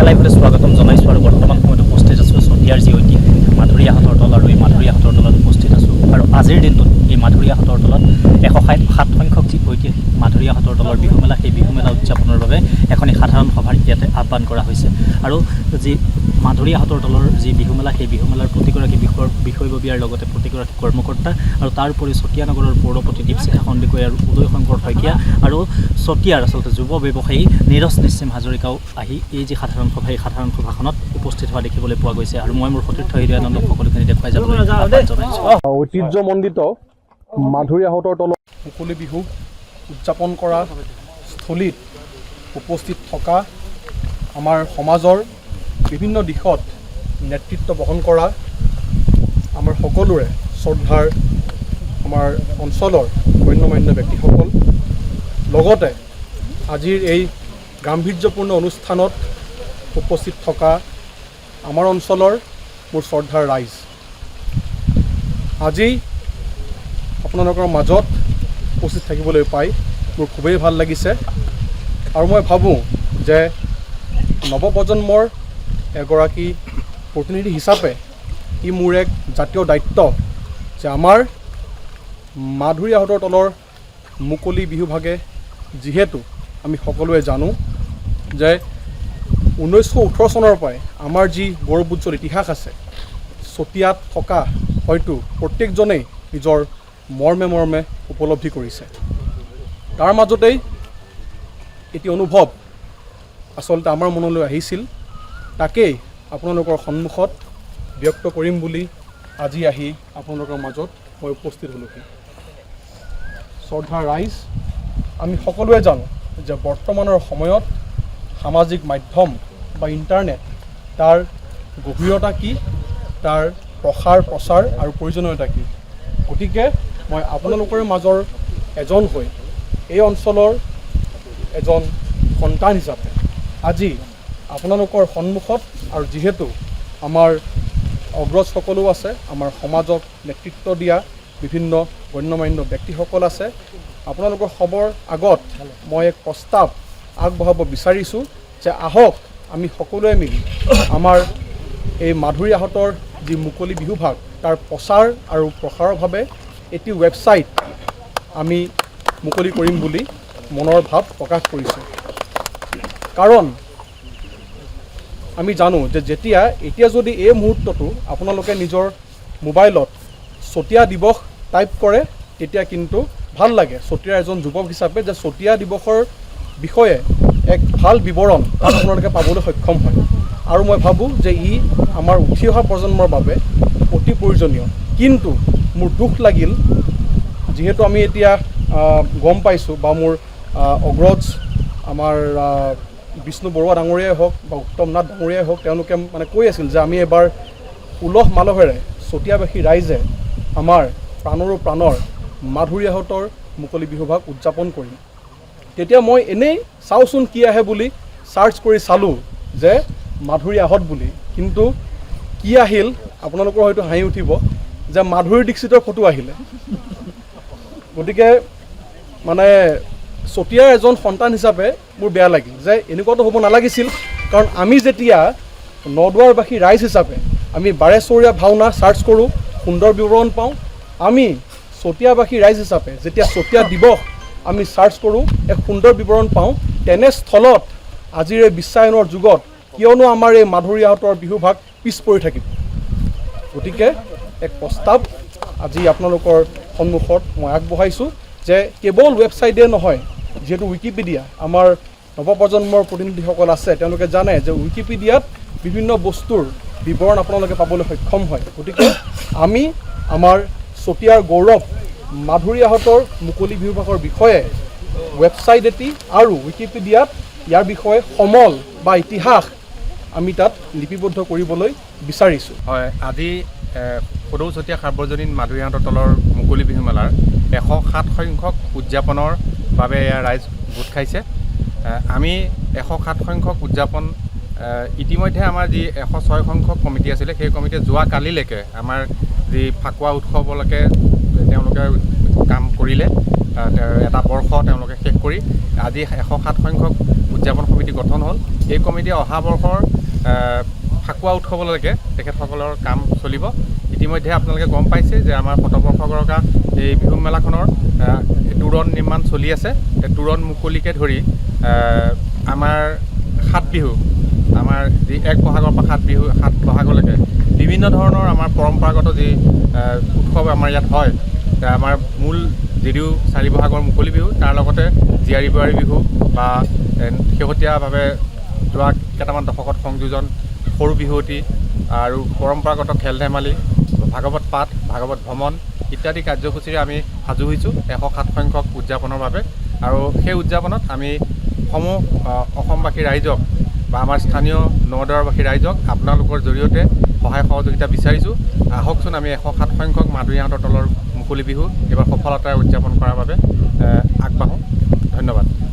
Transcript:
লাইভলৈ স্বাগতম জনাইছোঁ আৰু বৰ্তমান সময়ত উপস্থিত আছোঁ চতিয়াৰ যি ঐতিহাসিক মাধুৰীয়া হাতৰ তল আৰু এই মাধুৰীয়া হাতৰ তলত উপস্থিত আছোঁ আৰু আজিৰ দিনটোত এই মাধুৰীয়া হাতৰ তলত 107 সংখ্যক যি ঐতিহাসিক মাধুৰীয়া হাতৰ তলৰ বিহুমেলা সেই বিহুমেলা উদযাপনৰ বাবে এখন সাধাৰণ সভাৰ ইয়াতে আহ্বান কৰা হৈছে আৰু যি মাধুৰীয়া হাতৰ তলৰ যি বিহুমেলা সেই বিহুমেলাৰ প্ৰতিগৰাকী বিষয়ববীয়াৰ লগতে প্ৰতিগৰাকী কৰ্মকৰ্তা আৰু তাৰ উপৰি চতিয়া নগৰৰ পৌৰপতি দীপশিখা সন্দিকৈ আৰু উদয় শংকৰ শইকীয়া আৰু চতিয়াৰ আচলতে যুৱ ব্যৱসায়ী নীৰজ নিশ্চিম হাজৰিকাও আহি এই যি সাধাৰণ সভা এই সাধাৰণ সভাখনত উপস্থিত হোৱা দেখিবলৈ পোৱা গৈছে আৰু মই মোৰ সতীৰ্থ হৃদয়ানন্দক সকলোখিনি দেখুৱাই যাবলৈ আহ্বান জনাইছোঁ। ঐতিহ্যমণ্ডিত মাধুৰীয়া হাতৰ তলত মুকলি বিহু উদযাপন কৰা স্থলীত উপস্থিত থকা আমাৰ সমাজৰ বিভিন্ন দিশত নেতৃত্ব বহন কৰা আমাৰ সকলোৰে শ্ৰদ্ধাৰ আমাৰ অঞ্চলৰ গণ্যমান্য ব্যক্তিসকল লগতে আজিৰ এই গাম্ভীৰ্যপূৰ্ণ অনুষ্ঠানত উপস্থিত থকা আমাৰ অঞ্চলৰ মোৰ শ্ৰদ্ধাৰ ৰাইজ, আজি আপোনালোকৰ মাজত উপস্থিত থাকিবলৈ পাই মোৰ খুবেই ভাল লাগিছে আৰু মই ভাবোঁ যে নৱপ্ৰজন্মৰ এগৰাকী প্ৰতিনিধি হিচাপে ই মোৰ এক জাতীয় দায়িত্ব যে আমাৰ মাধুৰীয়া হাতৰ তলৰ মুকলি বিহুভাগে যিহেতু আমি সকলোৱে জানো যে 1918 চনৰ পৰাই আমাৰ যি গৌৰৱোজ্জ্বল ইতিহাস আছে চতিয়াত থকা হয়তো প্ৰত্যেকজনেই নিজৰ মৰ্মে মৰ্মে উপলব্ধি কৰিছে। তাৰ মাজতেই এটি অনুভৱ আচলতে আমাৰ মনলৈ আহিছিল, তাকেই আপোনালোকৰ সন্মুখত ব্যক্ত কৰিম বুলি আজি আহি আপোনালোকৰ মাজত মই উপস্থিত হ'লোহি। শ্ৰদ্ধাৰ ৰাইজ, আমি সকলোৱে জানো যে বৰ্তমানৰ সময়ত সামাজিক মাধ্যম বা ইণ্টাৰনেট তাৰ গভীৰতা কি, তাৰ প্ৰসাৰ প্ৰচাৰ আৰু প্ৰয়োজনীয়তা কি। গতিকে মই আপোনালোকৰ মাজৰ এজন হৈ এই অঞ্চলৰ এজন সন্তান হিচাপে আজি আপোনালোকৰ সন্মুখত আৰু যিহেতু আমাৰ অগ্ৰজসকলো আছে, আমাৰ সমাজক নেতৃত্ব দিয়া বিভিন্ন গণ্যমান্য ব্যক্তিসকল আছে, আপোনালোকৰ সবৰ আগত মই এক প্ৰস্তাৱ আগবঢ়াব বিচাৰিছোঁ যে আহক আমি সকলোৱে মিলি আমাৰ এই মাধুৰীয়া হাতৰ যি মুকলি বিহুভাগ তাৰ প্ৰচাৰ আৰু প্ৰসাৰৰ বাবে এটি ৱেবছাইট আমি মুকলি কৰিম বুলি মনৰ ভাৱ প্ৰকাশ কৰিছোঁ। কাৰণ আমি জানো যে এতিয়া যদি এই মুহূৰ্তটো আপোনালোকে নিজৰ মোবাইলত চতিয়া দিৱস টাইপ কৰে তেতিয়া কিন্তু ভাল লাগে চতিয়াৰ এজন যুৱক হিচাপে যে চতিয়া দিৱসৰ বিষয়ে এক ভাল বিৱৰণ তাত আপোনালোকে পাবলৈ সক্ষম হয় আৰু মই ভাবোঁ যে ই আমাৰ উঠি অহা প্ৰজন্মৰ বাবে অতি প্ৰয়োজনীয়। কিন্তু মোৰ দুখ লাগিল যিহেতু আমি এতিয়া গম পাইছোঁ বা মোৰ অগ্ৰজ আমাৰ বিষ্ণু বৰুৱা ডাঙৰীয়াই হওক বা উত্তম নাথ ডাঙৰীয়াই হওক তেওঁলোকে মানে কৈ আছিল যে আমি এবাৰ উলহ মালহেৰে চতিয়াবাসী ৰাইজে আমাৰ প্ৰাণৰো প্ৰাণৰ মাধুৰীয়া হাতৰ মুকলি বিহুভাগ উদযাপন কৰিম। তেতিয়া মই এনেই চাওঁচোন কি আহে বুলি চাৰ্চ কৰি চালোঁ যে মাধুৰীয়াহঁত বুলি, কিন্তু কি আহিল আপোনালোকৰ হয়তো হাঁহি উঠিব যে মাধুৰী দীক্ষিতৰ ফটো আহিলে। গতিকে মানে চতিয়াৰ এজন সন্তান হিচাপে মোৰ বেয়া লাগিল যে এনেকুৱাটো হ'ব নালাগিছিল। কাৰণ আমি যেতিয়া নদুৱাৰবাসী ৰাইজ হিচাপে আমি বাৰেচৰীয়া ভাওনা চাৰ্চ কৰোঁ সুন্দৰ বিৱৰণ পাওঁ, আমি চতিয়াবাসী ৰাইজ হিচাপে যেতিয়া চতিয়া দিৱস আমি চাৰ্চ কৰোঁ এক সুন্দৰ বিৱৰণ পাওঁ, তেনেস্থলত আজিৰ এই বিশ্বায়নৰ যুগত কিয়নো আমাৰ এই মাধুৰীয়া হাতৰ বিহুভাগ পিছ পৰি থাকিব। গতিকে এক প্ৰস্তাৱ আজি আপোনালোকৰ সন্মুখত মই আগবঢ়াইছোঁ যে কেৱল ৱেবছাইটে নহয়, যিহেতু উইকিপিডিয়া আমাৰ নৱপ্ৰজন্মৰ প্ৰতিনিধিসকল আছে, তেওঁলোকে জানে যে উইকিপিডিয়াত বিভিন্ন বস্তুৰ বিৱৰণ আপোনালোকে পাবলৈ সক্ষম হয়। গতিকে আমি আমাৰ চতিয়াৰ গৌৰৱ মাধুৰীয়া হাতৰ মুকলি বিহুভাগৰ বিষয়ে ৱেবছাইট এটি আৰু উইকিপিডিয়াত ইয়াৰ বিষয়ে সমল বা ইতিহাস আমি তাত লিপিবদ্ধ কৰিবলৈ বিচাৰিছোঁ। হয়, আজি সদৌ চতিয়া সাৰ্বজনীন মাধুৰীয়া হাতৰ তলৰ মুকলি বিহু মেলাৰ 107 সংখ্যক উদযাপনৰ বাবে ইয়াৰ ৰাইজ গোট খাইছে। আমি 107 সংখ্যক উদযাপন ইতিমধ্যে আমাৰ যি 106 সংখ্যক কমিটি আছিলে সেই কমিটিয়ে যোৱা কালিলৈকে আমাৰ যি ফাকুৱা উৎসৱলৈকে তেওঁলোকে কাম কৰিলে এটা বৰ্ষ তেওঁলোকে শেষ কৰি আজি 107 সংখ্যক উদযাপন সমিতি গঠন হ'ল। এই কমিটিয়ে অহা বৰ্ষৰ ফাকুৱা উৎসৱলৈকে তেখেতসকলৰ কাম চলিব। ইতিমধ্যে আপোনালোকে গম পাইছে যে আমাৰ শতবৰ্ষগৰকা এই বিহু মেলাখনৰ তোৰণ নিৰ্মাণ চলি আছে। এই তোৰণ মুকলিকে ধৰি আমাৰ 7 বিহু, আমাৰ যি 1 বহাগৰ পৰা 7 বিহু 7 বহাগলৈকে বিভিন্ন ধৰণৰ আমাৰ পৰম্পৰাগত যি উৎসৱ আমাৰ ইয়াত হয়। আমাৰ মূল যদিও 4 বহাগৰ মুকলি বিহু, তাৰ লগতে জীয়াৰী বোৱাৰী বিহু বা শেহতীয়াভাৱে যোৱা কেইটামান দশকত সংযোজন সৰু বিহুৱতী আৰু পৰম্পৰাগত খেল ধেমালি, ভাগৱত পাঠ, ভাগৱত ভ্ৰমণ ইত্যাদি কাৰ্যসূচীৰে আমি সাজু হৈছোঁ 107 সংখ্যক উদযাপনৰ বাবে। আৰু সেই উদযাপনত আমি সমূহ অসমবাসী ৰাইজক বা আমাৰ স্থানীয় নগাঁৱৰবাসী ৰাইজক আপোনালোকৰ জৰিয়তে সহায় সহযোগিতা বিচাৰিছোঁ। আহকচোন আমি 107 সংখ্যক মাধুৰীহঁতৰ তলৰ মুকলি বিহু এইবাৰ সফলতাৰে উদযাপন কৰাৰ বাবে আগবাঢ়োঁ। ধন্যবাদ।